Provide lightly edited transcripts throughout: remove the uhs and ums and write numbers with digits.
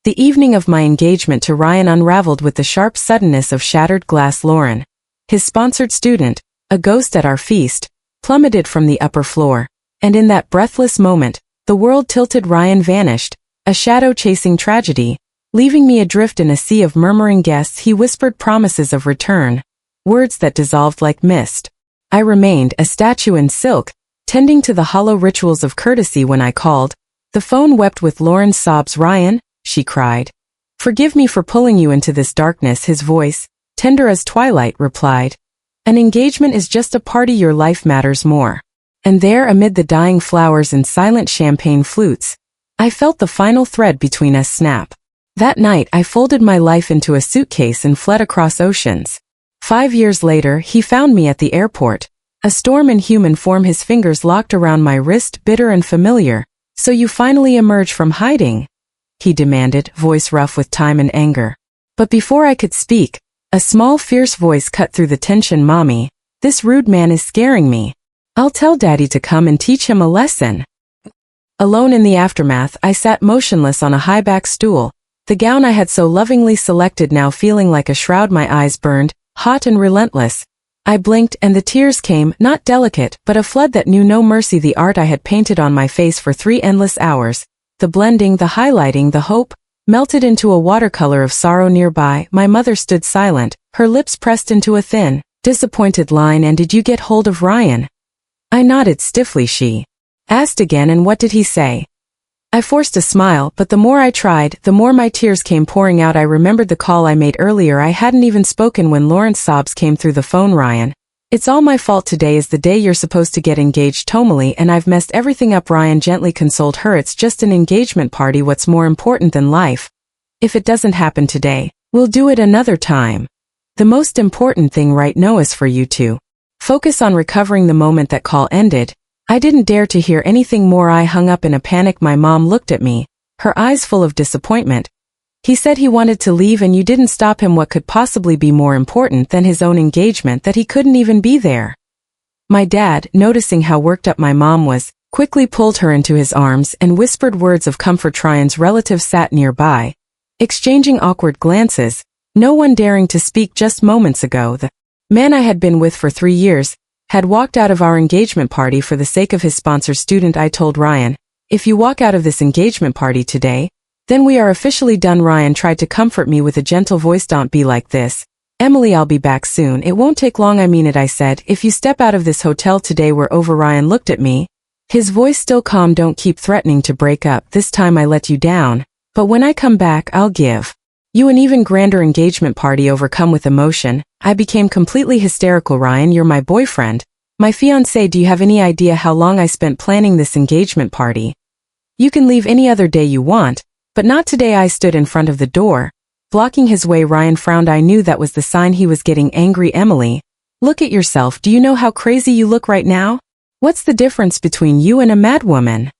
The evening of my engagement to Ryan unraveled with the sharp suddenness of shattered glass. Lauren, his sponsored student, a ghost at our feast, plummeted from the upper floor. And in that breathless moment, the world tilted. Ryan vanished, a shadow chasing tragedy, leaving me adrift in a sea of murmuring guests. He whispered promises of return, words that dissolved like mist. I remained, a statue in silk, tending to the hollow rituals of courtesy. When I called, the phone wept with Lauren's sobs. "Ryan," she cried, "forgive me for pulling you into this darkness." His voice, tender as twilight, replied, "An engagement is just a party. Your life matters more." And there, amid the dying flowers and silent champagne flutes, I felt the final thread between us snap. That night I folded my life into a suitcase and fled across oceans. 5 years later, he found me at the airport, a storm in human form, his fingers locked around my wrist, bitter and familiar. "So you finally emerge from hiding?" he demanded, voice rough with time and anger. But before I could speak, a small, fierce voice cut through the tension. "Mommy, this rude man is scaring me. I'll tell Daddy to come and teach him a lesson." Alone in the aftermath, I sat motionless on a high-back stool, the gown I had so lovingly selected now feeling like a shroud. My eyes burned, hot and relentless. I blinked and the tears came, not delicate, but a flood that knew no mercy. The art I had painted on my face for 3 endless hours, the blending, the highlighting, the hope, melted into a watercolor of sorrow. Nearby, my mother stood silent, her lips pressed into a thin, disappointed line. "And did you get hold of Ryan?" I nodded stiffly. She asked again, "And what did he say?" I forced a smile, but the more I tried, the more my tears came pouring out. I remembered the call I made earlier. I hadn't even spoken when Lauren's sobs came through the phone. "Ryan, it's all my fault. Today is the day you're supposed to get engaged tomally, and I've messed everything up." Ryan gently consoled her. "It's just an engagement party. What's more important than life? If it doesn't happen today, we'll do it another time. The most important thing right now is for you to focus on recovering." The moment that call ended, I didn't dare to hear anything more. I hung up in a panic. My mom looked at me, her eyes full of disappointment. "He said he wanted to leave and you didn't stop him. What could possibly be more important than his own engagement that he couldn't even be there?" My dad, noticing how worked up my mom was, quickly pulled her into his arms and whispered words of comfort. Ryan's relatives sat nearby, exchanging awkward glances, no one daring to speak. Just moments ago, the man I had been with for 3 years had walked out of our engagement party for the sake of his sponsor student. I told Ryan, "If you walk out of this engagement party today, then we are officially done." Ryan tried to comfort me with a gentle voice. "Don't be like this, Emily. I'll be back soon. It won't take long." "I mean it," I said. "If you step out of this hotel today, we're over." Ryan looked at me, his voice still calm. "Don't keep threatening to break up. This time I let you down, but when I come back, I'll give you an even grander engagement party." Overcome with emotion, I became completely hysterical. "Ryan, you're my boyfriend, my fiancé. Do you have any idea how long I spent planning this engagement party? You can leave any other day you want, but not today." I stood in front of the door, blocking his way. Ryan frowned. I knew that was the sign he was getting angry. "Emily, look at yourself. Do you know how crazy you look right now? What's the difference between you and a madwoman?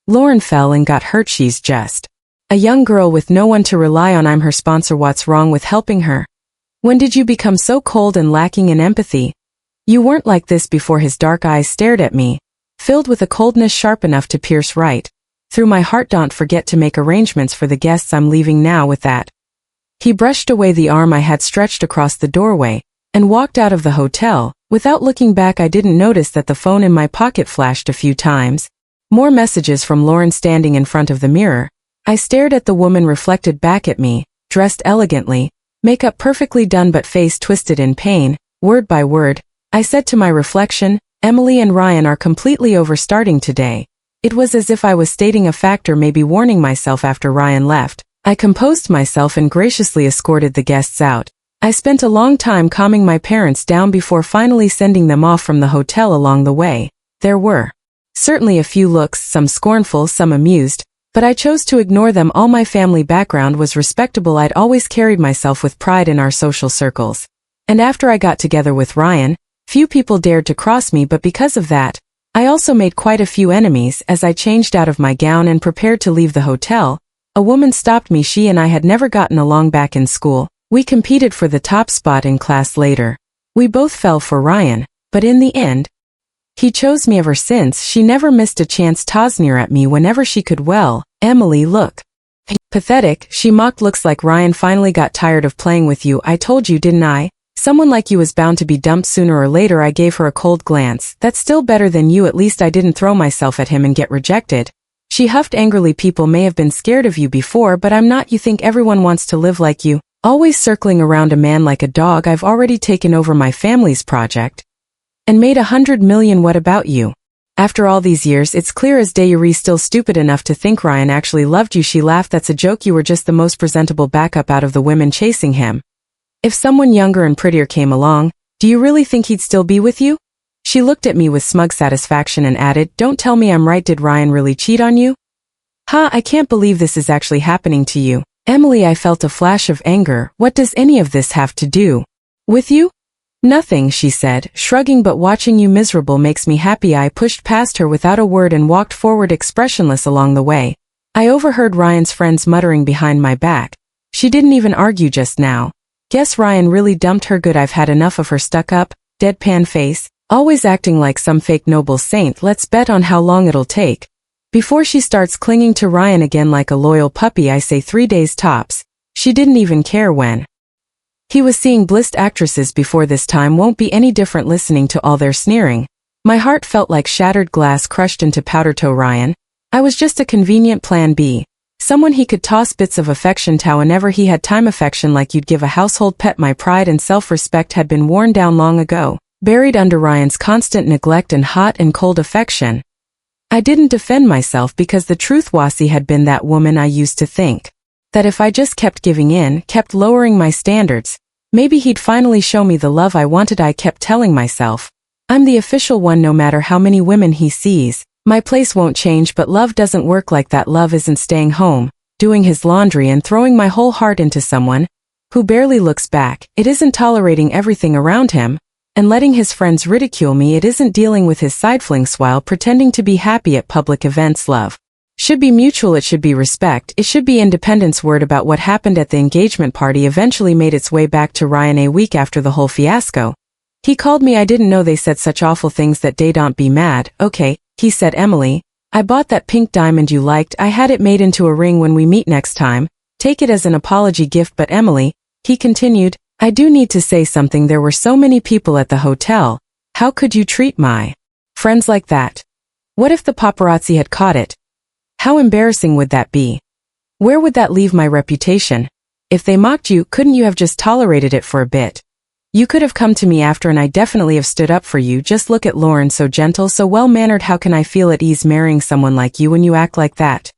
Lauren fell and got hurt. She's just a young girl with no one to rely on. I'm her sponsor. What's wrong with helping her? When did you become so cold and lacking in empathy? You weren't like this before." His dark eyes stared at me, filled with a coldness sharp enough to pierce right through my heart. "Don't forget to make arrangements for the guests. I'm leaving now." With that, he brushed away the arm I had stretched across the doorway and walked out of the hotel. Without looking back, I didn't notice that the phone in my pocket flashed a few times. More messages from Lauren. Standing in front of the mirror, I stared at the woman reflected back at me, dressed elegantly, makeup perfectly done but face twisted in pain. Word by word, I said to my reflection, "Emily and Ryan are completely over starting today." It was as if I was stating a fact or maybe warning myself. After Ryan left, I composed myself and graciously escorted the guests out. I spent a long time calming my parents down before finally sending them off from the hotel. Along the way, there were certainly a few looks, some scornful, some amused, but I chose to ignore them all. My family background was respectable. I'd always carried myself with pride in our social circles. And after I got together with Ryan, few people dared to cross me. But because of that, I also made quite a few enemies. As I changed out of my gown and prepared to leave the hotel, a woman stopped me. She and I had never gotten along back in school. We competed for the top spot in class later. We both fell for Ryan, but in the end, he chose me. Ever since, she never missed a chance to sneer at me whenever she could. "Well, Emily, look, Pathetic, she mocked. Looks like Ryan finally got tired of playing with you. I told you, didn't I? Someone like you was bound to be dumped sooner or later. I gave her a cold glance. That's still better than you. At least I didn't throw myself at him and get rejected. She huffed angrily. People may have been scared of you before, but I'm not. You think everyone wants to live like you, always circling around a man like a dog. I've already taken over my family's project and made 100 million. What about you? After all these years, it's clear as day you're still stupid enough to think Ryan actually loved you. She laughed. That's a joke. You were just the most presentable backup out of the women chasing him. If someone younger and prettier came along, do you really think he'd still be with you? She looked at me with smug satisfaction and added, don't tell me I'm right. Did Ryan really cheat on you? I can't believe this is actually happening to you. Emily, I felt a flash of anger. What does any of this have to do with you? Nothing, she said, shrugging, but watching you miserable makes me happy. I pushed past her without a word and walked forward expressionless along the way. I overheard Ryan's friends muttering behind my back. She didn't even argue just now. Guess Ryan really dumped her. Good. I've had enough of her stuck-up, deadpan face, always acting like some fake noble saint. Let's bet on how long it'll take before she starts clinging to Ryan again like a loyal puppy. I say 3 days tops. She didn't even care when he was seeing blissed actresses before. This time won't be any different. Listening to all their sneering, my heart felt like shattered glass crushed into powder. To Ryan, I was just a convenient plan B. Someone he could toss bits of affection to whenever he had time. Affection like you'd give a household pet. My pride and self-respect had been worn down long ago, buried under Ryan's constant neglect and hot and cold affection. I didn't defend myself because the truth was he had been that woman. I used to think that if I just kept giving in, kept lowering my standards, maybe he'd finally show me the love I wanted. I kept telling myself, I'm the official one. No matter how many women he sees, my place won't change. But love doesn't work like that. Love isn't staying home, doing his laundry and throwing my whole heart into someone who barely looks back. It isn't tolerating everything around him and letting his friends ridicule me. It isn't dealing with his side flings while pretending to be happy at public events. Love should be mutual. It should be respect. It should be independence. Word about what happened at the engagement party eventually made its way back to Ryan. A week after the whole fiasco, he called me. I didn't know they said such awful things that day. Don't be mad, okay? He said, Emily, I bought that pink diamond you liked. I had it made into a ring. When we meet next time, take it as an apology gift. But Emily, he continued, I do need to say something. There were so many people at the hotel. How could you treat my friends like that? What if the paparazzi had caught it? How embarrassing would that be? Where would that leave my reputation? If they mocked you, couldn't you have just tolerated it for a bit? You could have come to me after and I definitely have stood up for you. Just look at Lauren, so gentle, so well-mannered. How can I feel at ease marrying someone like you when you act like that?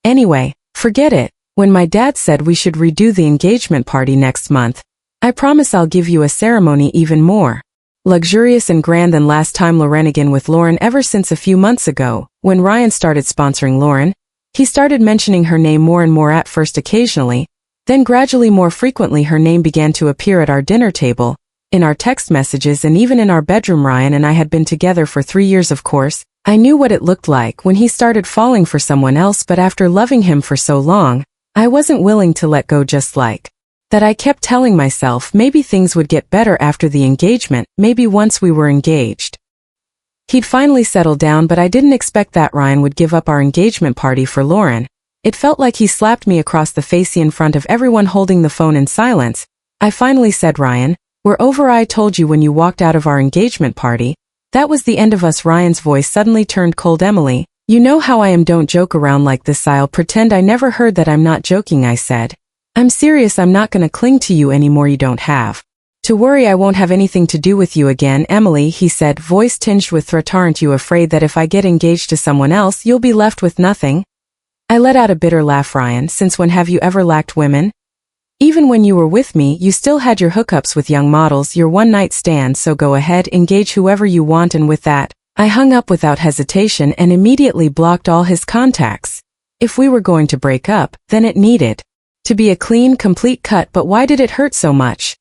Anyway, forget it. When my dad said we should redo the engagement party next month, I promise I'll give you a ceremony even more luxurious and grand than last time. Lauren again with Lauren. Ever since a few months ago, when Ryan started sponsoring Lauren, he started mentioning her name more and more. At first occasionally, then gradually more frequently. Her name began to appear at our dinner table, in our text messages, and even in our bedroom. Ryan and I had been together for 3 years. Of course, I knew what it looked like when he started falling for someone else, but after loving him for so long, I wasn't willing to let go. Just like that, I kept telling myself maybe things would get better after the engagement, maybe once we were engaged he'd finally settle down. But I didn't expect that Ryan would give up our engagement party for Lauren. It felt like he slapped me across the face in front of everyone, holding the phone in silence. I finally said, Ryan, we're over. I told you when you walked out of our engagement party, that was the end of us. Ryan's voice suddenly turned cold. Emily, you know how I am. Don't joke around like this. I'll pretend I never heard that. I'm not joking, I said. I'm serious. I'm not gonna cling to you anymore. You don't have to worry. I won't have anything to do with you again. Emily, he said, voice tinged with threat. Aren't you afraid that if I get engaged to someone else, you'll be left with nothing? I let out a bitter laugh. Ryan, since when have you ever lacked women? Even when you were with me, you still had your hookups with young models, your one-night stands, so go ahead, engage whoever you want. And with that, I hung up without hesitation and immediately blocked all his contacts. If we were going to break up, then it needed to be a clean, complete cut. But why did it hurt so much?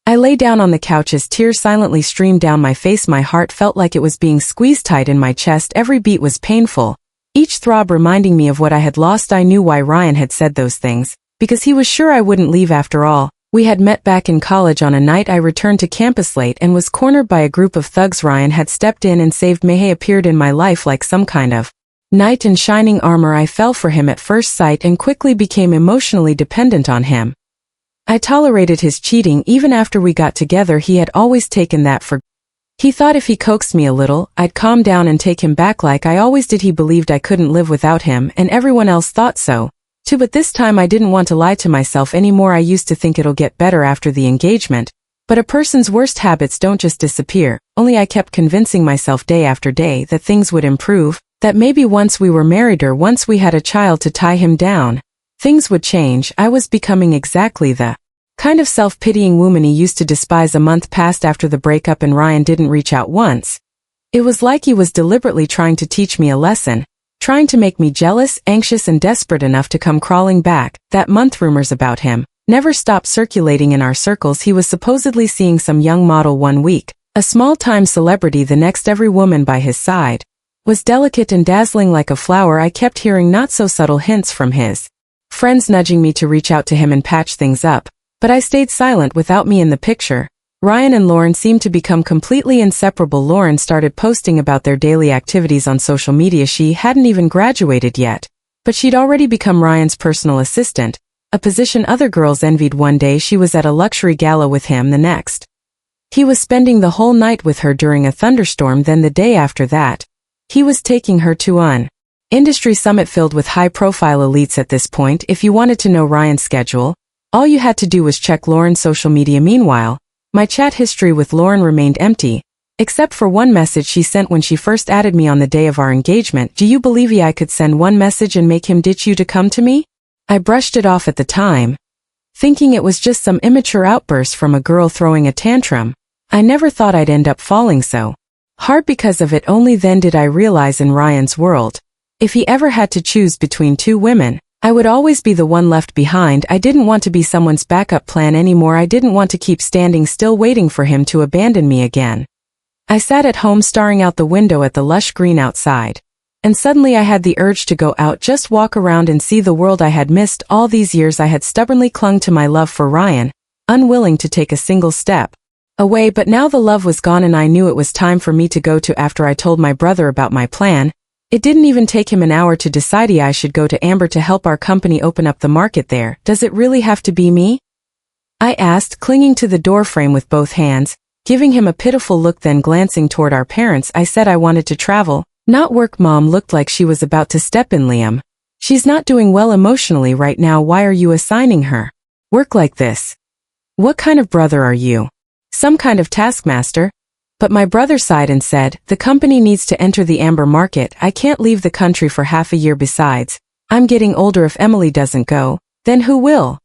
I lay down on the couch as tears silently streamed down my face. My heart felt like it was being squeezed tight in my chest. Every beat was painful, each throb reminding me of what I had lost. I knew why Ryan had said those things, because he was sure I wouldn't leave after all. We had met back in college on a night I returned to campus late and was cornered by a group of thugs. Ryan had stepped in and saved me. He appeared in my life like some kind of knight in shining armor. I fell for him at first sight and quickly became emotionally dependent on him. I tolerated his cheating even after we got together. He had always taken that for granted. He thought if he coaxed me a little, I'd calm down and take him back like I always did. He believed I couldn't live without him, and everyone else thought so, too. But this time I didn't want to lie to myself anymore. I used to think it'll get better after the engagement, but a person's worst habits don't just disappear. Only I kept convincing myself day after day that things would improve, that maybe once we were married or once we had a child to tie him down, things would change. I was becoming exactly the kind of self-pitying woman he used to despise. A month passed after the breakup and Ryan didn't reach out once. It was like he was deliberately trying to teach me a lesson, trying to make me jealous, anxious, and desperate enough to come crawling back. That month rumors about him never stopped circulating in our circles. He was supposedly seeing some young model one week, a small-time celebrity the next. Every woman by his side was delicate and dazzling like a flower. I kept hearing not-so-subtle hints from his friends nudging me to reach out to him and patch things up, but I stayed silent. Without me in the picture, Ryan and Lauren seemed to become completely inseparable. Lauren started posting about their daily activities on social media. She hadn't even graduated yet, but she'd already become Ryan's personal assistant, a position other girls envied. One day she was at a luxury gala with him. The next, he was spending the whole night with her during a thunderstorm. Then the day after that, he was taking her to an industry summit filled with high-profile elites. At this point, if you wanted to know Ryan's schedule, all you had to do was check Lauren's social media. Meanwhile, my chat history with Lauren remained empty, except for one message she sent when she first added me on the day of our engagement. Do you believe I could send one message and make him ditch you to come to me? I brushed it off at the time, thinking it was just some immature outburst from a girl throwing a tantrum. I never thought I'd end up falling so hard because of it. Only then did I realize in Ryan's world, if he ever had to choose between two women, I would always be the one left behind. I didn't want to be someone's backup plan anymore. I didn't want to keep standing still waiting for him to abandon me again. I sat at home staring out the window at the lush green outside, and suddenly I had the urge to go out, just walk around and see the world I had missed all these years. I had stubbornly clung to my love for Ryan, unwilling to take a single step away, but now the love was gone and I knew it was time for me to go to. After I told my brother about my plan, it didn't even take him an hour to decide I should go to Amber to help our company open up the market there. Does it really have to be me? I asked, clinging to the doorframe with both hands, giving him a pitiful look. Then glancing toward our parents, I said I wanted to travel, not work. Mom looked like she was about to step in. Liam, she's not doing well emotionally right now. Why are you assigning her work like this? What kind of brother are you? Some kind of taskmaster? But my brother sighed and said, the company needs to enter the Amber market. I can't leave the country for half a year. Besides, I'm getting older. If Emily doesn't go, then who will?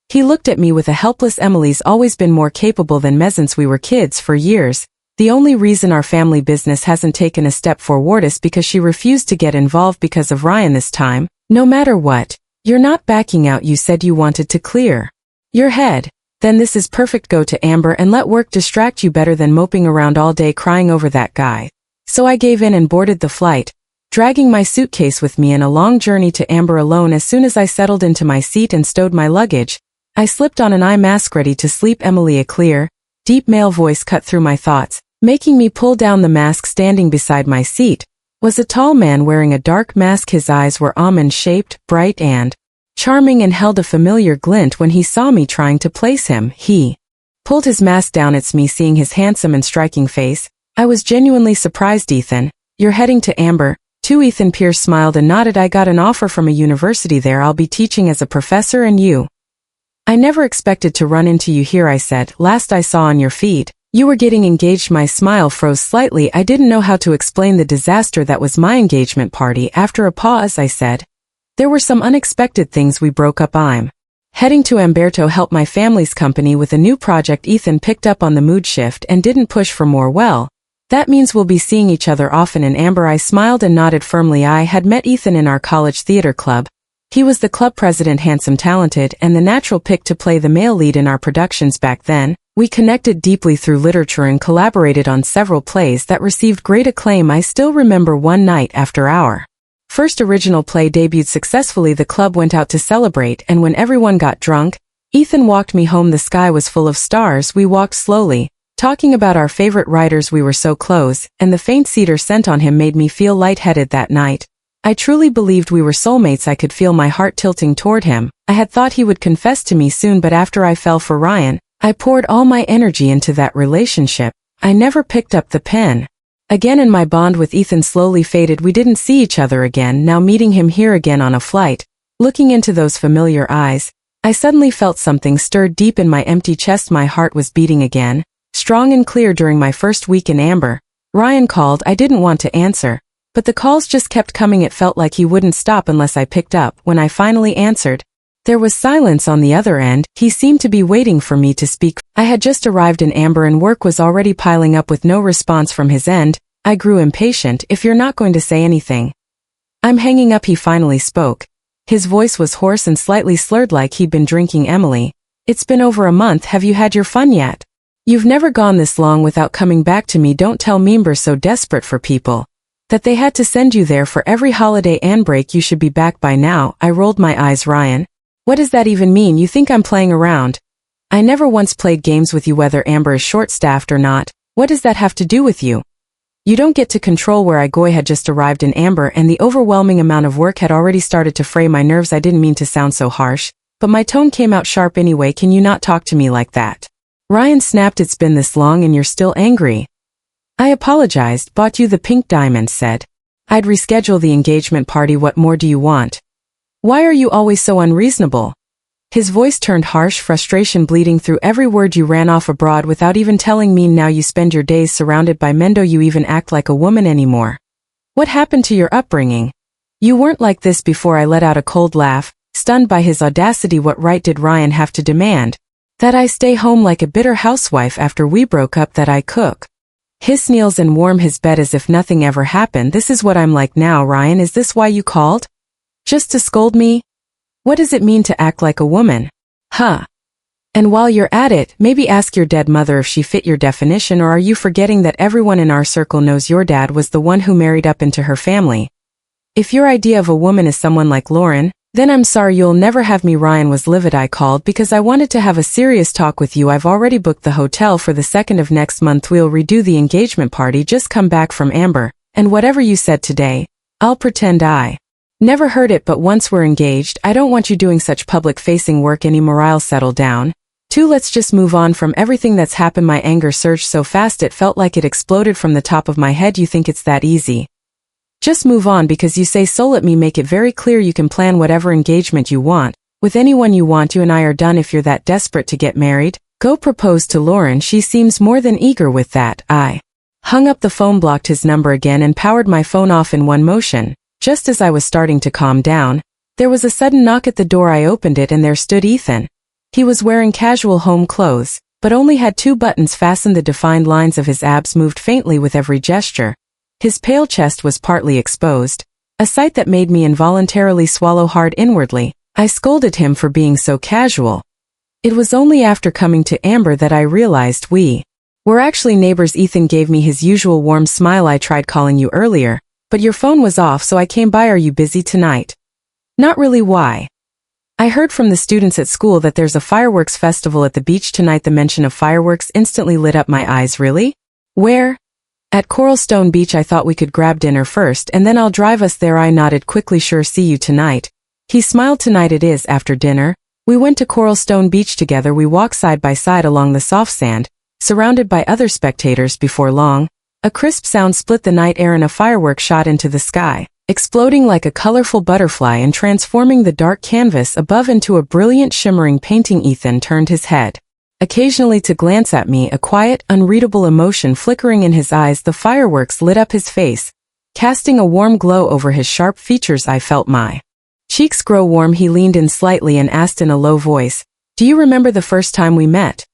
He looked at me with a helpless. Emily's always been more capable than me since we were kids. For years, the only reason our family business hasn't taken a step forward is because she refused to get involved because of Ryan. This time, no matter what, you're not backing out. You said you wanted to clear your head. Then this is perfect. Go to Amber and let work distract you better than moping around all day crying over that guy. So I gave in and boarded the flight, dragging my suitcase with me in a long journey to Amber alone. As soon as I settled into my seat and stowed my luggage, I slipped on an eye mask ready to sleep. Emily, a clear, deep male voice cut through my thoughts, making me pull down the mask. Standing beside my seat was a tall man wearing a dark mask. His eyes were almond-shaped, bright and charming, and held a familiar glint. When he saw me trying to place him, he pulled his mask down. It's me. Seeing his handsome and striking face, I was genuinely surprised. Ethan, you're heading to Amber too? Ethan Pierce smiled and nodded. I got an offer from a university there. I'll be teaching as a professor. And you? I never expected to run into you here, I said. Last I saw on your feed, you were getting engaged. My smile froze slightly. I didn't know how to explain the disaster that was my engagement party. After a pause, I said, there were some unexpected things. We broke up. I'm heading to Amber to help my family's company with a new project. Ethan picked up on the mood shift and didn't push for more. Well, that means we'll be seeing each other often in Amber. I smiled and nodded firmly. I had met Ethan in our college theater club. He was the club president, handsome, talented, and the natural pick to play the male lead in our productions. Back then, we connected deeply through literature and collaborated on several plays that received great acclaim. I still remember one night after our first original play debuted successfully, the club went out to celebrate, and when everyone got drunk, Ethan walked me home. The sky was full of stars. We walked slowly, talking about our favorite writers. We were so close, and the faint cedar scent on him made me feel lightheaded. That night, I truly believed we were soulmates. I could feel my heart tilting toward him. I had thought he would confess to me soon, but after I fell for Ryan, I poured all my energy into that relationship. I never picked up the pen again, and my bond with Ethan slowly faded. We didn't see each other again. Now meeting him here again on a flight, looking into those familiar eyes, I suddenly felt something stirred deep in my empty chest. My heart was beating again, strong and clear. During my first week in Amber, Ryan called. I didn't want to answer, but the calls just kept coming. It felt like he wouldn't stop unless I picked up. When I finally answered, there was silence on the other end. He seemed to be waiting for me to speak. I had just arrived in Amber and work was already piling up. With no response from his end, I grew impatient. If you're not going to say anything, I'm hanging up. He finally spoke. His voice was hoarse and slightly slurred, like he'd been drinking. Emily, it's been over a month. Have you had your fun yet? You've never gone this long without coming back to me. Don't tell me Amber's so desperate for people that they had to send you there for every holiday and break. You should be back by now. I rolled my eyes. Ryan, what does that even mean? You think I'm playing around? I never once played games with you. Whether Amber is short-staffed or not, what does that have to do with you? You don't get to control where I go. I had just arrived in Amber and the overwhelming amount of work had already started to fray my nerves. I didn't mean to sound so harsh, but my tone came out sharp anyway. Can you not talk to me like that? Ryan snapped. It's been this long and you're still angry. I apologized. Bought you the pink diamond. Said I'd reschedule the engagement party. What more do you want? Why are you always so unreasonable? His voice turned harsh, frustration bleeding through every word. You ran off abroad without even telling me. Now you spend your days surrounded by men. Do you even act like a woman anymore? What happened to your upbringing? You weren't like this before. I let out a cold laugh, stunned by his audacity. What right did Ryan have to demand that I stay home like a bitter housewife after we broke up? That I cook his meals and warm his bed as if nothing ever happened. This is what I'm like now. Ryan, is this why you called? Just to scold me? What does it mean to act like a woman? Huh. And while you're at it, maybe ask your dead mother if she fit your definition. Or are you forgetting that everyone in our circle knows your dad was the one who married up into her family? If your idea of a woman is someone like Lauren, then I'm sorry, you'll never have me. Ryan was livid. I called because I wanted to have a serious talk with you. I've already booked the hotel for the 2nd of next month. We'll redo the engagement party. Just come back from Amber, and whatever you said today, I'll pretend I never heard it. But once we're engaged, I don't want you doing such public-facing work anymore. I'll settle down. 2. Let's just move on from everything that's happened. My anger surged so fast it felt like it exploded from the top of my head. You think it's that easy? Just move on because you say so. Let me make it very clear. You can plan whatever engagement you want with anyone you want. You and I are done. If you're that desperate to get married, go propose to Lauren. She seems more than eager with that. I hung up the phone, blocked his number again, and powered my phone off in one motion. Just as I was starting to calm down, there was a sudden knock at the door. I opened it and there stood Ethan. He was wearing casual home clothes, but only had 2 buttons fastened. The defined lines of his abs moved faintly with every gesture. His pale chest was partly exposed, a sight that made me involuntarily swallow hard. Inwardly, I scolded him for being so casual. It was only after coming to Amber that I realized we were actually neighbors. Ethan gave me his usual warm smile. I tried calling you earlier, but your phone was off, so I came by. Are you busy tonight? Not really. Why? I heard from the students at school that there's a fireworks festival at the beach tonight. The mention of fireworks instantly lit up my eyes. Really? Where? At Coralstone Beach. I thought we could grab dinner first and then I'll drive us there. I nodded quickly. Sure, see you tonight. He smiled. Tonight it is. After dinner, we went to Coralstone Beach together. We walked side by side along the soft sand, surrounded by other spectators. Before long, a crisp sound split the night air and a firework shot into the sky, exploding like a colorful butterfly and transforming the dark canvas above into a brilliant shimmering painting. Ethan turned his head occasionally to glance at me, a quiet, unreadable emotion flickering in his eyes. The fireworks lit up his face, casting a warm glow over his sharp features. I felt my cheeks grow warm. He leaned in slightly and asked in a low voice, "Do you remember the first time we met?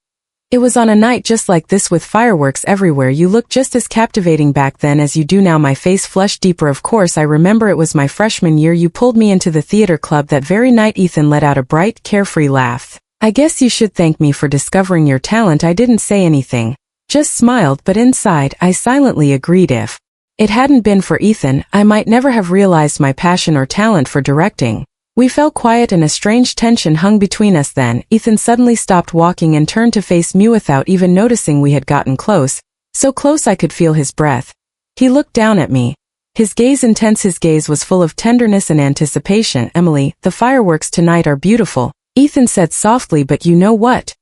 It was on a night just like this with fireworks everywhere. You looked just as captivating back then as you do now." My face flushed deeper. Of course I remember. It was my freshman year. You pulled me into the theater club that very night. Ethan let out a bright, carefree laugh. I guess you should thank me for discovering your talent. I didn't say anything, just smiled, but inside I silently agreed. If it hadn't been for Ethan, I might never have realized my passion or talent for directing. We fell quiet and a strange tension hung between us. Then Ethan suddenly stopped walking and turned to face me without even noticing we had gotten close, so close I could feel his breath. He looked down at me, His gaze intense, his gaze was full of tenderness and anticipation. Emily, the fireworks tonight are beautiful, Ethan said softly, but you know what?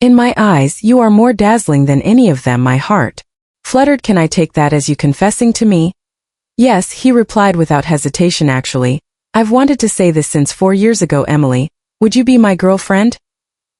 In my eyes, you are more dazzling than any of them. My heart fluttered. Can I take that as you confessing to me? Yes, he replied without hesitation. Actually, I've wanted to say this since 4 years ago. Emily, would you be my girlfriend?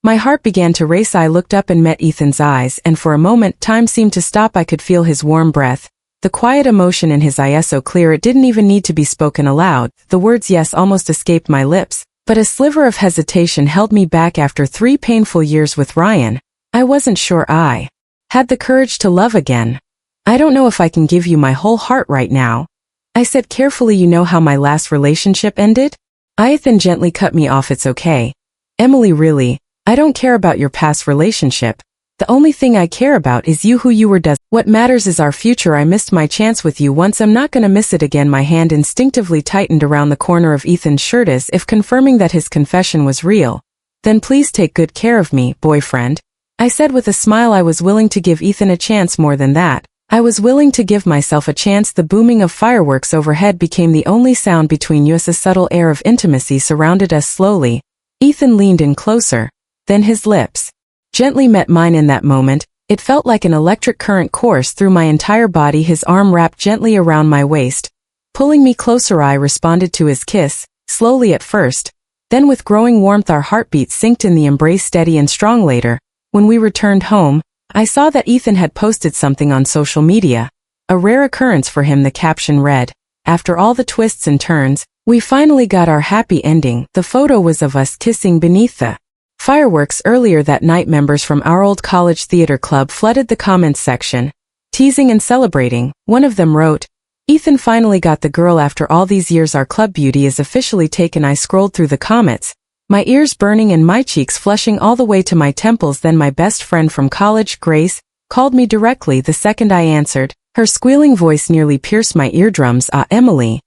My heart began to race. I looked up and met Ethan's eyes, and for a moment time seemed to stop. I could feel his warm breath, the quiet emotion in his eyes so clear it didn't even need to be spoken aloud. The words yes almost escaped my lips, but a sliver of hesitation held me back. After 3 painful years with Ryan, I wasn't sure I had the courage to love again. I don't know if I can give you my whole heart right now, I said carefully. You know how my last relationship ended? Ethan gently cut me off. It's okay. Emily, really, I don't care about your past relationship. The only thing I care about is you, who you were. What matters is our future. I missed my chance with you once. I'm not gonna miss it again. My hand instinctively tightened around the corner of Ethan's shirt as if confirming that his confession was real. Then please take good care of me, boyfriend, I said with a smile. I was willing to give Ethan a chance. More than that, I was willing to give myself a chance. The booming of fireworks overhead became the only sound between us. A subtle air of intimacy surrounded us. Slowly, Ethan leaned in closer. Then his lips gently met mine. In that moment, it felt like an electric current coursed through my entire body. His arm wrapped gently around my waist, pulling me closer. I responded to his kiss, slowly at first, then with growing warmth. Our heartbeats synced in the embrace, steady and strong. Later, when we returned home, I saw that Ethan had posted something on social media, a rare occurrence for him. The caption read, "After all the twists and turns, we finally got our happy ending." The photo was of us kissing beneath the fireworks. Earlier that night, members from our old college theater club flooded the comments section, teasing and celebrating. One of them wrote, "Ethan finally got the girl after all these years. Our club beauty is officially taken." I scrolled through the comments, my ears burning and my cheeks flushing all the way to my temples. Then my best friend from college, Grace, called me directly. The second I answered, her squealing voice nearly pierced my eardrums. Emily,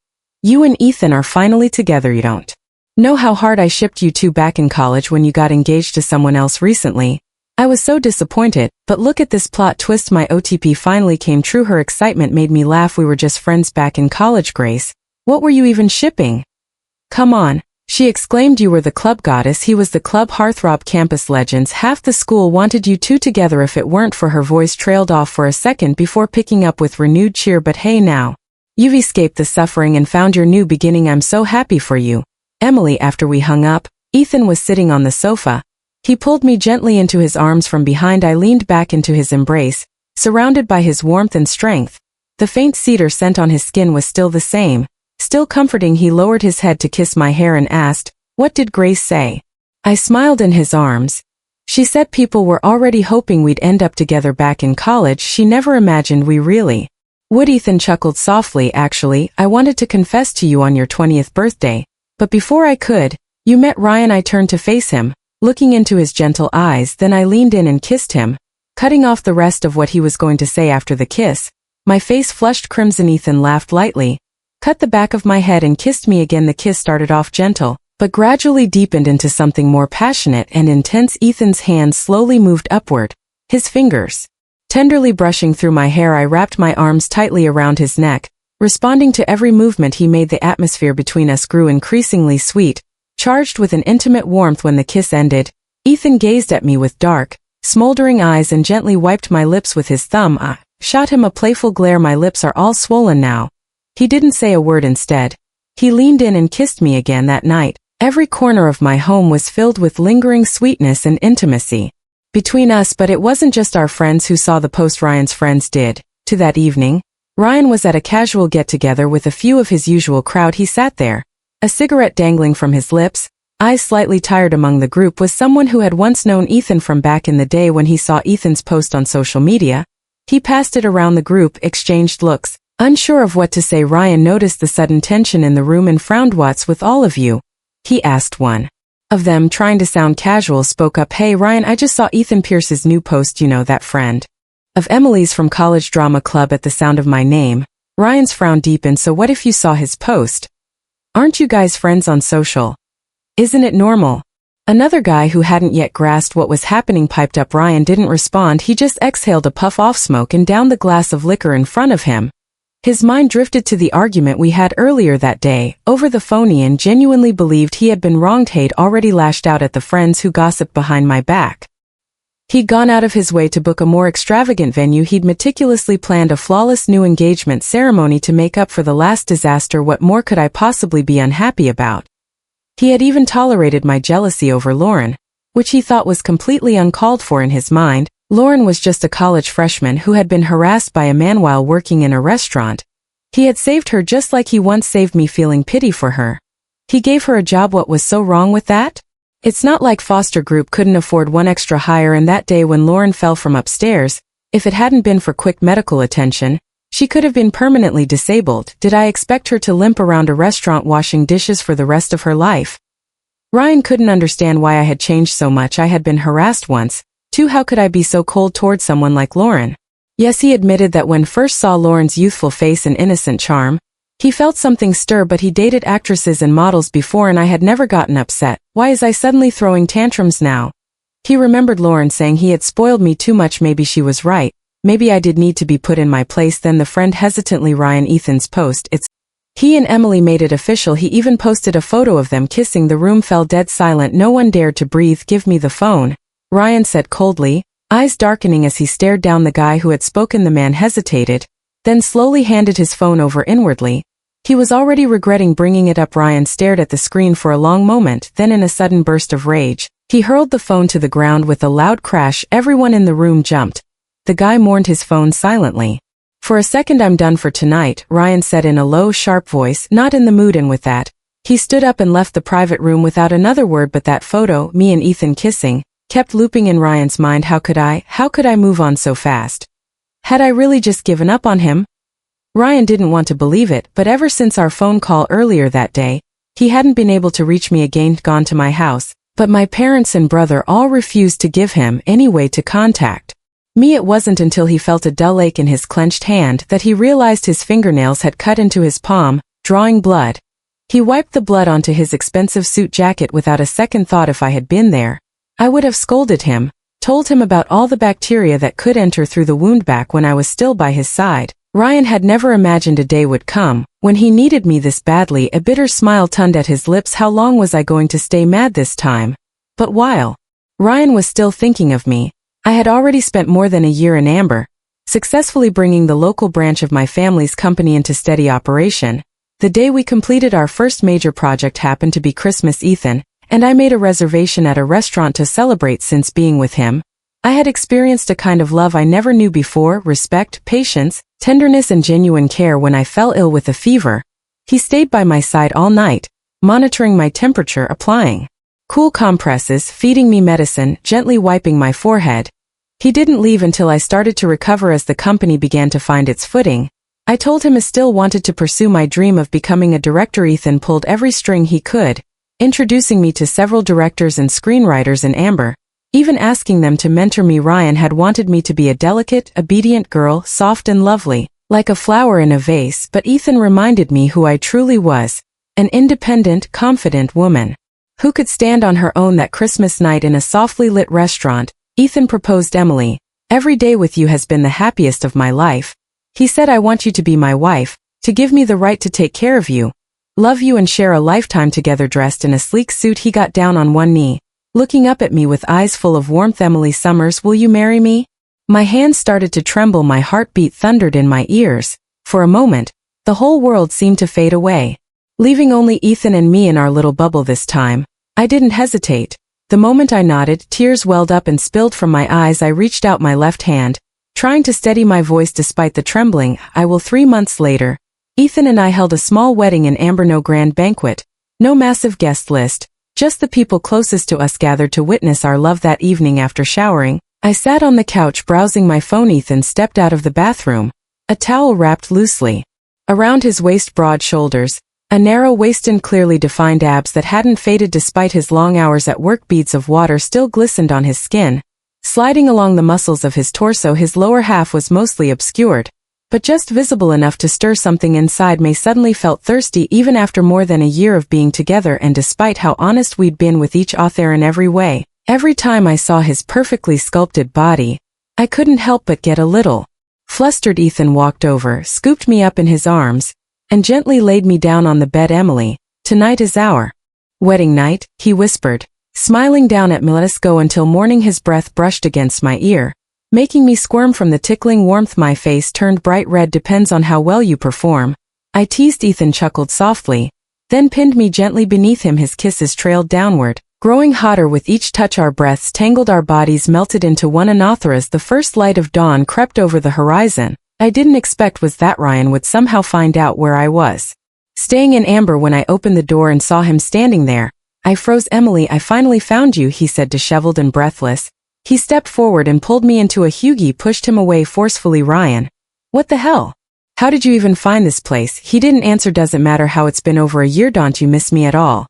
you and Ethan are finally together. You don't know how hard I shipped you two back in college when you got engaged to someone else recently. I was so disappointed, but look at this plot twist. My OTP finally came true." Her excitement made me laugh. "We were just friends back in college, Grace. What were you even shipping? Come on," she exclaimed. "You were the club goddess. He was the club heartthrob. Campus legends. Half the school wanted you two together. If it weren't for." Her voice trailed off for a second before picking up with renewed cheer. "But hey, now you've escaped the suffering and found your new beginning. I'm so happy for you." Emily, after we hung up, Ethan was sitting on the sofa. He pulled me gently into his arms from behind. I leaned back into his embrace, surrounded by his warmth and strength. The faint cedar scent on his skin was still the same, still comforting. He lowered his head to kiss my hair and asked, "What did Grace say?" I smiled in his arms. "She said people were already hoping we'd end up together back in college. She never imagined we really would." Ethan chuckled softly. "Actually, I wanted to confess to you on your 20th birthday. But before I could, you met Ryan." I turned to face him, looking into his gentle eyes. Then I leaned in and kissed him, cutting off the rest of what he was going to say. After the kiss, my face flushed crimson. Ethan laughed lightly, cut the back of my head and kissed me again. The kiss started off gentle, but gradually deepened into something more passionate and intense. Ethan's hand slowly moved upward, his fingers tenderly brushing through my hair. I wrapped my arms tightly around his neck, responding to every movement he made. The atmosphere between us grew increasingly sweet, charged with an intimate warmth. When the kiss ended, Ethan gazed at me with dark, smoldering eyes and gently wiped my lips with his thumb. I shot him a playful glare. "My lips are all swollen now." He didn't say a word. Instead, he leaned in and kissed me again. That night, every corner of my home was filled with lingering sweetness and intimacy between us. But it wasn't just our friends who saw the post. Ryan's friends did, too. That evening, Ryan was at a casual get-together with a few of his usual crowd. He sat there, a cigarette dangling from his lips, eyes slightly tired. Among the group was someone who had once known Ethan from back in the day. When he saw Ethan's post on social media, he passed it around the group, exchanged looks, unsure of what to say. Ryan noticed the sudden tension in the room and frowned. "What's with all of you?" he asked. One of them, trying to sound casual, spoke up. "Hey Ryan, I just saw Ethan Pierce's new post. You know, that friend of Emily's from college drama club." At the sound of my name, Ryan's frown deepened. "So what if you saw his post? Aren't you guys friends on social? Isn't it normal?" Another guy who hadn't yet grasped what was happening piped up. Ryan didn't respond. He just exhaled a puff of smoke and downed the glass of liquor in front of him. His mind drifted to the argument we had earlier that day, over the phone. Ian genuinely believed he had been wronged. He'd already lashed out at the friends who gossiped behind my back. He'd gone out of his way to book a more extravagant venue. He'd meticulously planned a flawless new engagement ceremony to make up for the last disaster. What more could I possibly be unhappy about? He had even tolerated my jealousy over Lauren, which he thought was completely uncalled for in his mind. Lauren was just a college freshman who had been harassed by a man while working in a restaurant. He had saved her just like he once saved me, feeling pity for her. He gave her a job. What was so wrong with that? It's not like Foster Group couldn't afford one extra hire, and that day when Lauren fell from upstairs, if it hadn't been for quick medical attention, she could have been permanently disabled. Did I expect her to limp around a restaurant washing dishes for the rest of her life? Ryan couldn't understand why I had changed so much. I had been harassed once, too. How could I be so cold toward someone like Lauren? Yes, he admitted that when first saw Lauren's youthful face and innocent charm, he felt something stir, but he dated actresses and models before and I had never gotten upset. Why is I suddenly throwing tantrums now? He remembered Lauren saying he had spoiled me too much. Maybe she was right. Maybe I did need to be put in my place. Then the friend hesitantly, Ryan, Ethan's post. He and Emily made it official. He even posted a photo of them kissing. The room fell dead silent. No one dared to breathe. Give me the phone, Ryan said coldly, eyes darkening as he stared down the guy who had spoken. The man hesitated, then slowly handed his phone over. Inwardly, he was already regretting bringing it up. Ryan stared at the screen for a long moment, then in a sudden burst of rage, he hurled the phone to the ground with a loud crash. Everyone in the room jumped. The guy mourned his phone silently. For a second, I'm done for tonight, Ryan said in a low, sharp voice, not in the mood. And with that, he stood up and left the private room without another word. But that photo, me and Ethan kissing, kept looping in Ryan's mind. How could I move on so fast? Had I really just given up on him? Ryan didn't want to believe it, but ever since our phone call earlier that day, he hadn't been able to reach me again. Gone to my house, but my parents and brother all refused to give him any way to contact me. It wasn't until he felt a dull ache in his clenched hand that he realized his fingernails had cut into his palm, drawing blood. He wiped the blood onto his expensive suit jacket without a second thought. If I had been there, I would have scolded him, told him about all the bacteria that could enter through the wound back when I was still by his side. Ryan had never imagined a day would come when he needed me this badly. A bitter smile tugged at his lips. How long was I going to stay mad this time? But while Ryan was still thinking of me, I had already spent more than a year in Amber, successfully bringing the local branch of my family's company into steady operation. The day we completed our first major project happened to be Christmas. Ethan and I made a reservation at a restaurant to celebrate. Since being with him, I had experienced a kind of love I never knew before: respect, patience, tenderness, and genuine care. When I fell ill with a fever, he stayed by my side all night, monitoring my temperature, applying cool compresses, feeding me medicine, gently wiping my forehead. He didn't leave until I started to recover. As the company began to find its footing, I told him I still wanted to pursue my dream of becoming a director. Ethan pulled every string he could, introducing me to several directors and screenwriters in Amber, even asking them to mentor me. Ryan had wanted me to be a delicate, obedient girl, soft and lovely, like a flower in a vase, but Ethan reminded me who I truly was: an independent, confident woman who could stand on her own. That Christmas night in a softly lit restaurant, Ethan proposed. Emily, every day with you has been the happiest of my life. He said, I want you to be my wife, to give me the right to take care of you, love you, and share a lifetime together. Dressed in a sleek suit, he got down on one knee, looking up at me with eyes full of warmth. Emily Summers, will you marry me? My hands started to tremble. My heartbeat thundered in my ears. For a moment, the whole world seemed to fade away, leaving only Ethan and me in our little bubble. This time, I didn't hesitate. The moment I nodded, tears welled up and spilled from my eyes. I reached out my left hand, trying to steady my voice despite the trembling. I will. 3 months later, Ethan and I held a small wedding in Amber. No grand banquet, no massive guest list, just the people closest to us gathered to witness our love. That evening, after showering, I sat on the couch browsing my phone. Ethan stepped out of the bathroom, a towel wrapped loosely around his waist, broad shoulders, a narrow waist, and clearly defined abs that hadn't faded despite his long hours at work. Beads of water still glistened on his skin, sliding along the muscles of his torso. His lower half was mostly obscured, but just visible enough to stir something inside me. Suddenly felt thirsty, even after more than a year of being together, and despite how honest we'd been with each other in every way. Every time I saw his perfectly sculpted body, I couldn't help but get a little Flustered Ethan walked over, scooped me up in his arms, and gently laid me down on the bed. Emily, tonight is our wedding night, he whispered, smiling down at me. Let us go until morning. His breath brushed against my ear, making me squirm from the tickling warmth. My face turned bright red. Depends on how well you perform, I teased. Ethan chuckled softly, then pinned me gently beneath him. His kisses trailed downward, growing hotter with each touch. Our breaths tangled, our bodies melted into one another as the first light of dawn crept over the horizon. I didn't expect was that Ryan would somehow find out where I was staying in Amber. When I opened the door and saw him standing there, I froze. Emily, I finally found you, he said, disheveled and breathless. He stepped forward and pulled me into a hug. Pushed him away forcefully. Ryan, what the hell? How did you even find this place? He didn't answer. Doesn't matter how it's been over a year. Don't you miss me at all?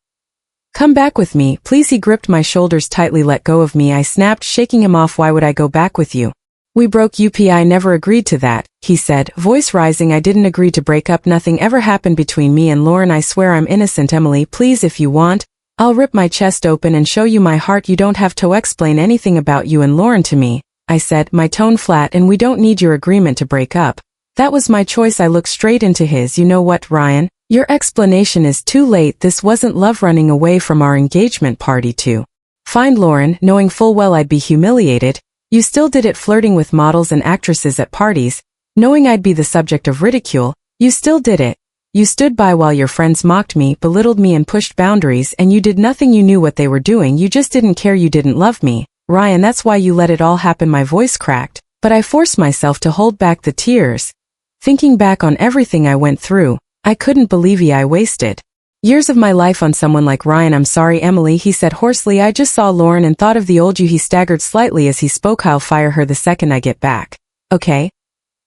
Come back with me, please. He gripped my shoulders tightly. Let go of me, I snapped, shaking him off. Why would I go back with you? We broke up. I never agreed to that, he said, voice rising. I didn't agree to break up. Nothing ever happened between me and Lauren. I swear I'm innocent. Emily, please, if you want, I'll rip my chest open and show you my heart. You don't have to explain anything about you and Lauren to me, I said, my tone flat. And we don't need your agreement to break up. That was my choice. I looked straight into his. You know what, Ryan? Your explanation is too late. This wasn't love. Running away from our engagement party to find Lauren, knowing full well I'd be humiliated. You still did it. Flirting with models and actresses at parties, knowing I'd be the subject of ridicule. You still did it. You stood by while your friends mocked me, belittled me, and pushed boundaries, and you did nothing. You knew what they were doing. You just didn't care. You didn't love me, Ryan. That's why you let it all happen. My voice cracked, but I forced myself to hold back the tears. Thinking back on everything I went through, I couldn't believe I wasted years of my life on someone like Ryan. I'm sorry, Emily, he said hoarsely. I just saw Lauren and thought of the old you. He staggered slightly as he spoke. I'll fire her the second I get back. Okay?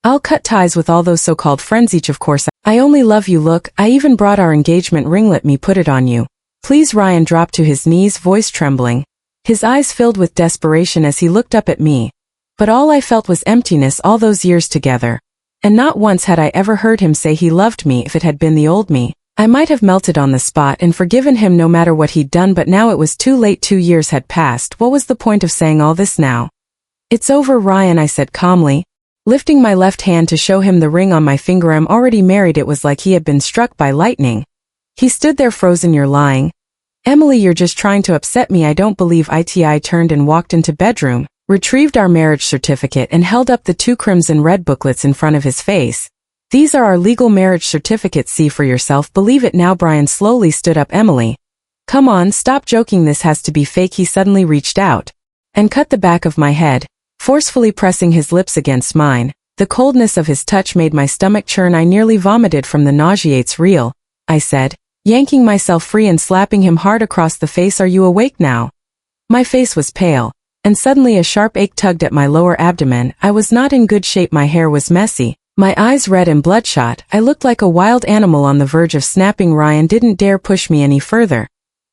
I'll cut ties with all those so-called friends. Of course, I only love you. Look, I even brought our engagement ring. Let me put it on you, please. Ryan dropped to his knees, voice trembling. His eyes filled with desperation as he looked up at me. But all I felt was emptiness. All those years together, and not once had I ever heard him say he loved me. If it had been the old me, I might have melted on the spot and forgiven him no matter what he'd done, but now it was too late. 2 years had passed. What was the point of saying all this now? It's over, Ryan, I said calmly, lifting my left hand to show him the ring on my finger. I'm already married. It was like he had been struck by lightning. He stood there frozen. You're lying. Emily, you're just trying to upset me. I don't believe it. I turned and walked into bedroom, retrieved our marriage certificate, and held up the 2 crimson red booklets in front of his face. These are our legal marriage certificates. See for yourself. Believe it now. Brian slowly stood up. Emily, come on, stop joking. This has to be fake. He suddenly reached out and cut the back of my head, forcefully pressing his lips against mine. The coldness of his touch made my stomach churn. I nearly vomited from the nausea. It's real, I said, yanking myself free and slapping him hard across the face. Are you awake now? My face was pale, and suddenly a sharp ache tugged at my lower abdomen. I was not in good shape. My hair was messy, my eyes red and bloodshot. I looked like a wild animal on the verge of snapping. Ryan didn't dare push me any further.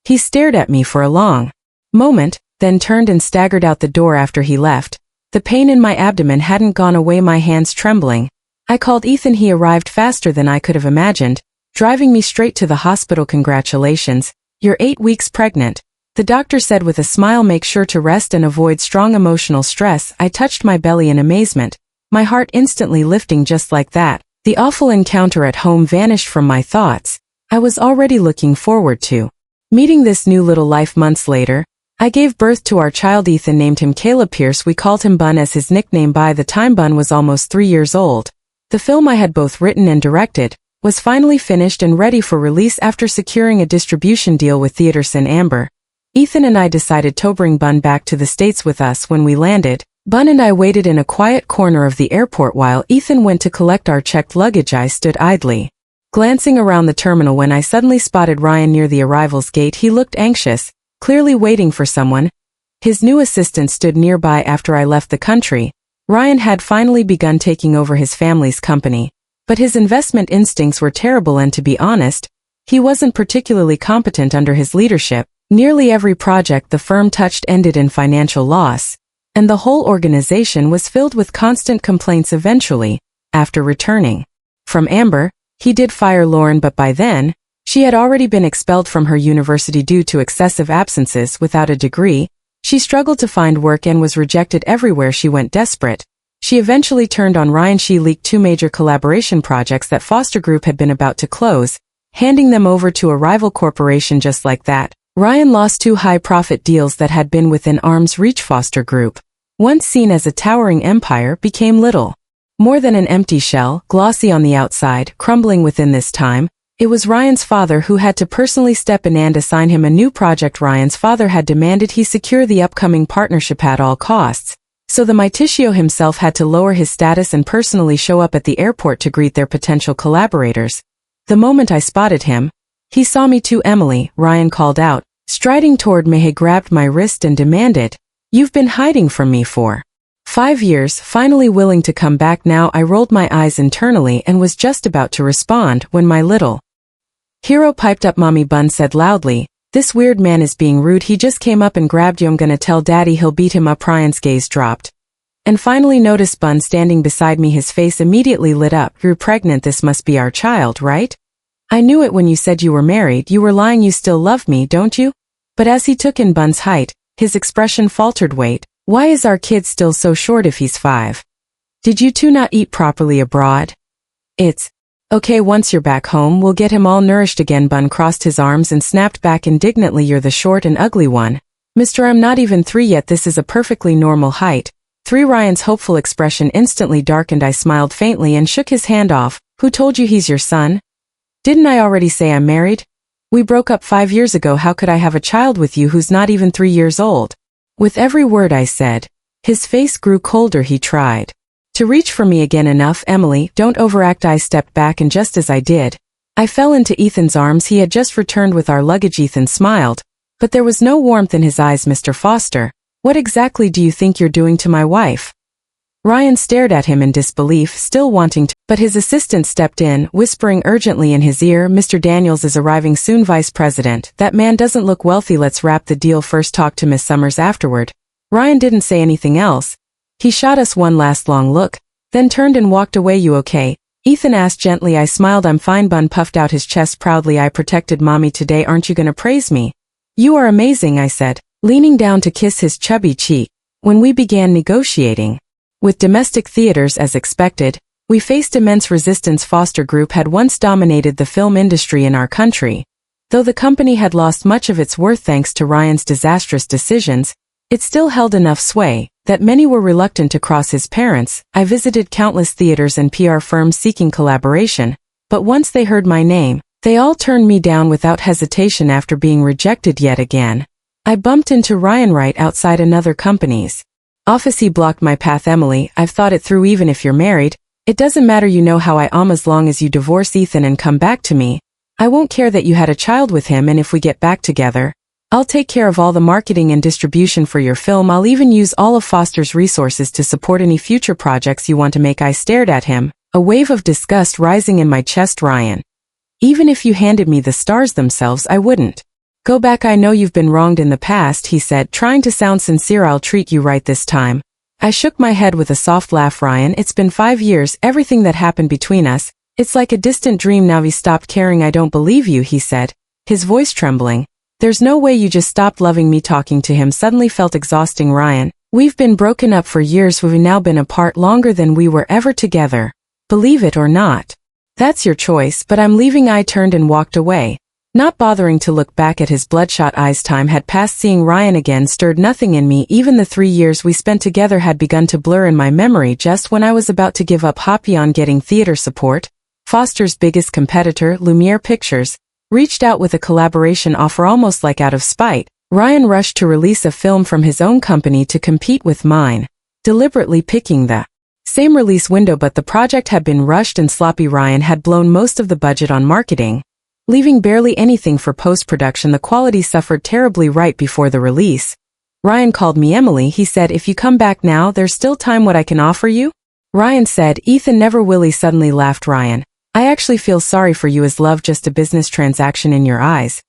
He stared at me for a long moment, then turned and staggered out the door. After he left, the pain in my abdomen hadn't gone away, my hands trembling. I called Ethan. He arrived faster than I could have imagined, driving me straight to the hospital. Congratulations, you're 8 weeks pregnant, the doctor said with a smile. Make sure to rest and avoid strong emotional stress. I touched my belly in amazement, my heart instantly lifting. Just like that, the awful encounter at home vanished from my thoughts. I was already looking forward to meeting this new little life. Months later, I gave birth to our child. Ethan named him Caleb Pierce. We called him Bun as his nickname. By the time Bun was almost 3 years old, the film I had both written and directed was finally finished and ready for release. After securing a distribution deal with theaters in Amber, Ethan and I decided to bring Bun back to the States with us. When we landed, Bun and I waited in a quiet corner of the airport while Ethan went to collect our checked luggage. I stood idly glancing around the terminal when I suddenly spotted Ryan near the arrivals gate. He looked anxious, clearly waiting for someone. His new assistant stood nearby. After I left the country, Ryan had finally begun taking over his family's company, but his investment instincts were terrible, and to be honest, he wasn't particularly competent under his leadership. Nearly every project the firm touched ended in financial loss, and the whole organization was filled with constant complaints. Eventually, after returning from Amber, he did fire Lauren, but by then, she had already been expelled from her university due to excessive absences. Without a degree, she struggled to find work and was rejected everywhere she went. Desperate, She eventually turned on Ryan. She leaked 2 major collaboration projects that Foster Group had been about to close, handing them over to a rival corporation. Just like that, Ryan lost 2 high-profit deals that had been within arm's reach. Foster Group, once seen as a towering empire, became little more than an empty shell, glossy on the outside, crumbling within. This time, it was Ryan's father who had to personally step in and assign him a new project. Ryan's father had demanded he secure the upcoming partnership at all costs, so the Mitishio himself had to lower his status and personally show up at the airport to greet their potential collaborators. The moment I spotted him, he saw me too. Emily, Ryan called out, striding toward me. He grabbed my wrist and demanded, "You've been hiding from me for 5 years, finally willing to come back now." I rolled my eyes internally and was just about to respond when my little hero piped up. Mommy, Bun said loudly, "This weird man is being rude. He just came up and grabbed you. I'm gonna tell Daddy. He'll beat him up." Ryan's gaze dropped and finally noticed Bun standing beside me. His face immediately lit up. "You're pregnant. This must be our child, right? I knew it when you said you were married. You were lying. You still love me, don't you?" But as he took in Bun's height, his expression faltered. "Wait, why is our kid still so short if he's 5? Did you two not eat properly abroad?" "It's okay, once you're back home, we'll get him all nourished again." Bun crossed his arms and snapped back indignantly, "You're the short and ugly one. Mister, I'm not even 3 yet. This is a perfectly normal height." 3. Ryan's hopeful expression instantly darkened. I smiled faintly and shook his hand off. "Who told you he's your son? Didn't I already say I'm married? We broke up 5 years ago. How could I have a child with you who's not even 3 years old?" With every word I said, his face grew colder. He tried to reach for me again. "Enough, Emily, don't overact." I stepped back, and just as I did, I fell into Ethan's arms. He had just returned with our luggage. Ethan smiled, but there was no warmth in his eyes. "Mr. Foster, what exactly do you think you're doing to my wife?" Ryan stared at him in disbelief, still wanting to, but his assistant stepped in, whispering urgently in his ear, "Mr. Daniels is arriving soon. Vice President, that man doesn't look wealthy. Let's wrap the deal first. Talk to Miss Summers afterward." Ryan didn't say anything else. He shot us one last long look, then turned and walked away. "You okay?" Ethan asked gently. I smiled. "I'm fine." Bun puffed out his chest proudly. "I protected Mommy today. Aren't you gonna praise me?" "You are amazing," I said, leaning down to kiss his chubby cheek. When we began negotiating with domestic theaters, as expected, we faced immense resistance. Foster Group had once dominated the film industry in our country. Though the company had lost much of its worth thanks to Ryan's disastrous decisions, it still held enough sway that many were reluctant to cross his parents. I visited countless theaters and PR firms seeking collaboration, but once they heard my name, they all turned me down without hesitation. After being rejected yet again, I bumped into Ryan right outside another company's office. He blocked my path. "Emily, I've thought it through. Even if you're married, it doesn't matter. You know how I am. As long as you divorce Ethan and come back to me, I won't care that you had a child with him. And if we get back together, I'll take care of all the marketing and distribution for your film. I'll even use all of Foster's resources to support any future projects you want to make." I stared at him, a wave of disgust rising in my chest. "Ryan, even if you handed me the stars themselves, I wouldn't go back. I know you've been wronged in the past," he said, trying to sound sincere. "I'll treat you right this time." I shook my head with a soft laugh. "Ryan, it's been 5 years. Everything that happened between us, it's like a distant dream now. He stopped caring." "I don't believe you," he said, his voice trembling. "There's no way you just stopped loving me." Talking to him suddenly felt exhausting. "Ryan, we've been broken up for years. We've now been apart longer than we were ever together. Believe it or not. That's your choice, but I'm leaving." I turned and walked away, not bothering to look back at his bloodshot eyes. Time had passed. Seeing Ryan again stirred nothing in me. Even the 3 years we spent together had begun to blur in my memory. Just when I was about to give up hope on getting theater support, Foster's biggest competitor, Lumiere Pictures, reached out with a collaboration offer. Almost like out of spite, Ryan rushed to release a film from his own company to compete with mine, deliberately picking the same release window. But the project had been rushed and sloppy. Ryan had blown most of the budget on marketing, leaving barely anything for post-production. The quality suffered terribly right before the release. Ryan called me. "Emily," he said, "if you come back now, there's still time. What I can offer you?" Ryan said. "Ethan never will." He suddenly laughed. "Ryan, I actually feel sorry for you. Is love just a business transaction in your eyes?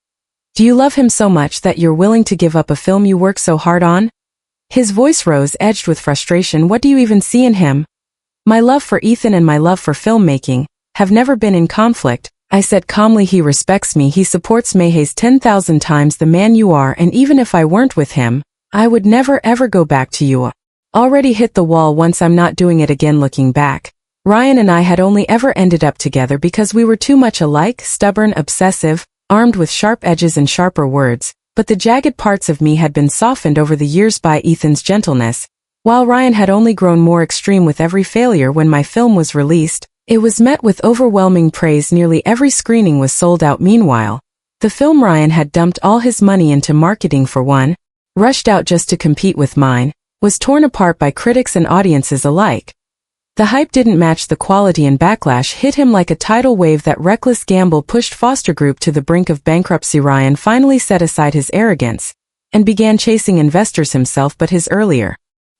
Do you love him so much that you're willing to give up a film you worked so hard on?" His voice rose, edged with frustration. "What do you even see in him?" "My love for Ethan and my love for filmmaking have never been in conflict," I said calmly. "He respects me. He supports me. He's 10,000 times the man you are, and even if I weren't with him, I would never ever go back to you." Already hit the wall once, I'm not doing it again. Looking back, Ryan and I had only ever ended up together because we were too much alike, stubborn, obsessive, armed with sharp edges and sharper words, but the jagged parts of me had been softened over the years by Ethan's gentleness, while Ryan had only grown more extreme with every failure. When my film was released, it was met with overwhelming praise. Nearly every screening was sold out. Meanwhile, the film Ryan had dumped all his money into marketing for rushed out just to compete with mine, was torn apart by critics and audiences alike. The hype didn't match the quality, and backlash hit him like a tidal wave. That reckless gamble pushed Foster Group to the brink of bankruptcy. Ryan finally set aside his arrogance and began chasing investors himself, but his earlier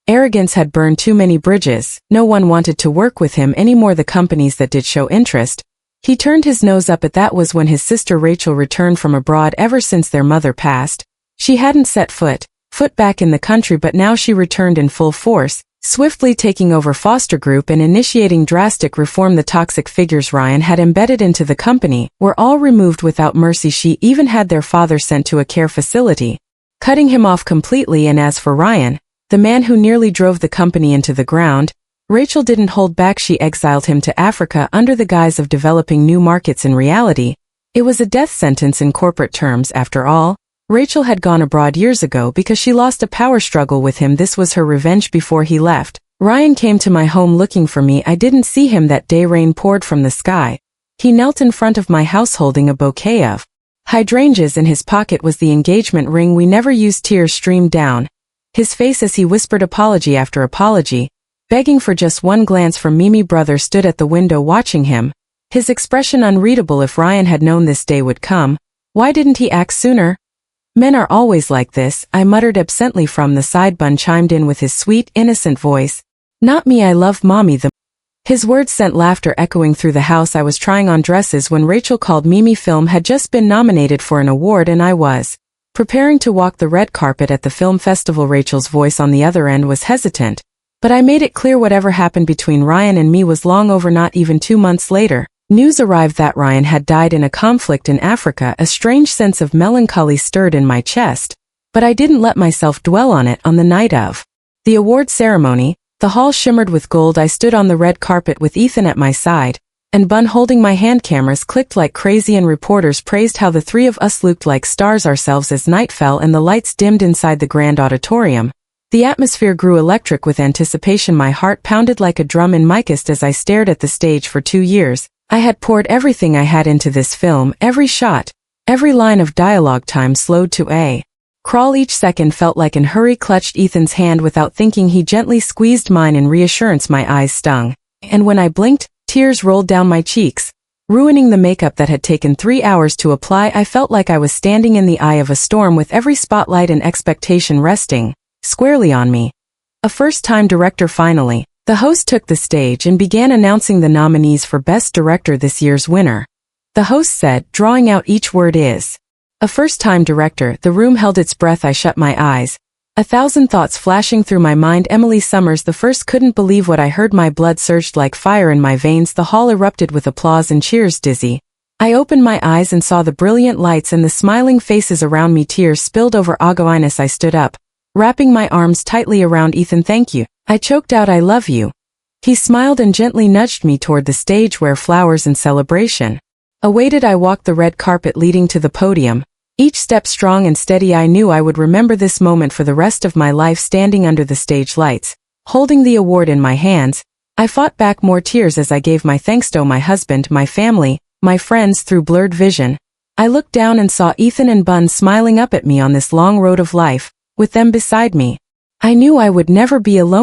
arrogance had burned too many bridges. No one wanted to work with him anymore. The companies that did show interest, he turned his nose up at. That was when his sister Rachel returned from abroad. Ever since their mother passed, she hadn't set foot back in the country, but now she returned in full force, swiftly taking over Foster Group and initiating drastic reform. The toxic figures Ryan had embedded into the company were all removed without mercy. She even had their father sent to a care facility, cutting him off completely. And as for Ryan, the man who nearly drove the company into the ground, Rachel didn't hold back. She exiled him to Africa under the guise of developing new markets. In reality, it was a death sentence in corporate terms. After all, Rachel had gone abroad years ago because she lost a power struggle with him. This was her revenge. Before he left, Ryan came to my home looking for me. I didn't see him that day. Rain poured from the sky. He knelt in front of my house holding a bouquet of hydrangeas. In his pocket was the engagement ring we never used. Tears streamed down his face as he whispered apology after apology, begging for just one glance from me. My brother stood at the window watching him, his expression unreadable. If Ryan had known this day would come, why didn't he act sooner? Men are always like this, I muttered absently from the side. Bun chimed in with his sweet, innocent voice. Not me, I love mommy. His words sent laughter echoing through the house. I was trying on dresses when Rachel called me. My film had just been nominated for an award and I was preparing to walk the red carpet at the film festival. Rachel's voice on the other end was hesitant, but I made it clear whatever happened between Ryan and me was long over. Not even 2 months later, news arrived that Ryan had died in a conflict in Africa. A strange sense of melancholy stirred in my chest, but I didn't let myself dwell on it. On the night of the award ceremony, the hall shimmered with gold. I stood on the red carpet with Ethan at my side, and Bun holding my hand. Cameras clicked like crazy and reporters praised how the three of us looked like stars ourselves. As night fell and the lights dimmed inside the grand auditorium, the atmosphere grew electric with anticipation. My heart pounded like a drum in my chest as I stared at the stage. For 2 years, I had poured everything I had into this film. Every shot, every line of dialogue. Time slowed to a crawl. Each second felt like an hurry. Clutched Ethan's hand without thinking. He gently squeezed mine in reassurance. My eyes stung, and when I blinked, tears rolled down my cheeks, ruining the makeup that had taken 3 hours to apply. I felt like I was standing in the eye of a storm with every spotlight and expectation resting squarely on me. A first-time director. Finally, the host took the stage and began announcing the nominees for Best Director. This year's winner, the host said, drawing out each word, is a first-time director. The room held its breath. I shut my eyes, 1,000 thoughts flashing through my mind. Emily Summers the first. Couldn't believe what I heard. My blood surged like fire in my veins. The hall erupted with applause and cheers. Dizzy, I opened my eyes and saw the brilliant lights and the smiling faces around me. Tears spilled over. Agoinus. I stood up, wrapping my arms tightly around Ethan. Thank you, I choked out. I love you. He smiled and gently nudged me toward the stage where flowers and celebration awaited. I walked the red carpet leading to the podium, each step strong and steady. I knew I would remember this moment for the rest of my life. Standing under the stage lights, holding the award in my hands, I fought back more tears as I gave my thanks to my husband, my family, my friends. Through blurred vision, I looked down and saw Ethan and Bun smiling up at me on this long road of life, with them beside me. I knew I would never be alone.